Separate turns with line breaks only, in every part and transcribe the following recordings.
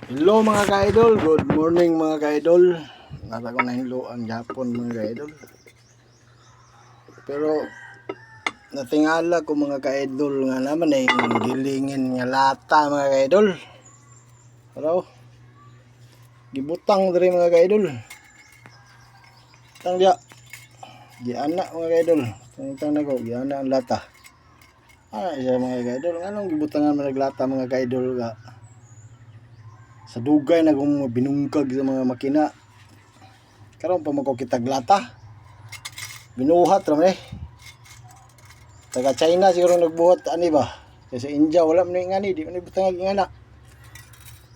Hello mga ka-idol, good morning mga ka-idol. Nata ko na hinloan Japon mga ka-idol. Pero natingala ko mga ka-idol nga naman ay gilingin nga lata mga ka-idol. Pero gibutang diri mga ka-idol. Tang dia. Di anak mga ka-idol. Tang nako, di anak ang lata. Siya mga ka-idol, anong gibutangan man naglata mga ka-idol ga sa dugay na kung binungkag sa mga makina. Karon pa mako kitag lata. Binuhat ra man Taga China siguro nagbuhat ani ba? Kasi sa India wala man ngani, di man butang ng anak.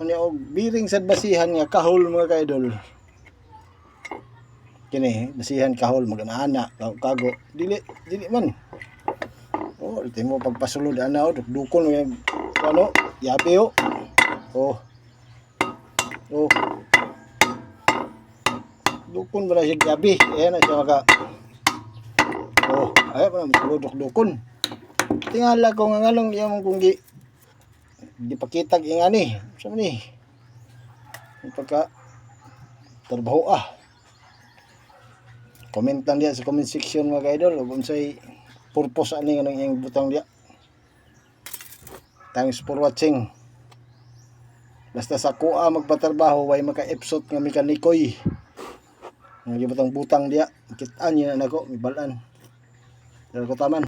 Unya og biring sad basihan nga kahol mga ka-idol. Kini basihan kahol magana-ana, kago. Dili man. Oh, ito mo pagpasulod ana dukon ano, yabi oh. Oh. Dukon ba na siya gabi? Ayan na siya maka. Ayaw pa na dukon. Tingala ko nga ngalong yung kung di pakitag ingani. Saan ni? Pagka trabaho Comment lang diya sa comment section mga ka-idol. Kung sa'y purpose ani nga yung butang diya. Thanks for watching. Basta sa kuha magpatrabaho way maka-episode nga mekanikoy. Nga butang diya. Kitaan niya na ako, ibalan. Dahil ko taman.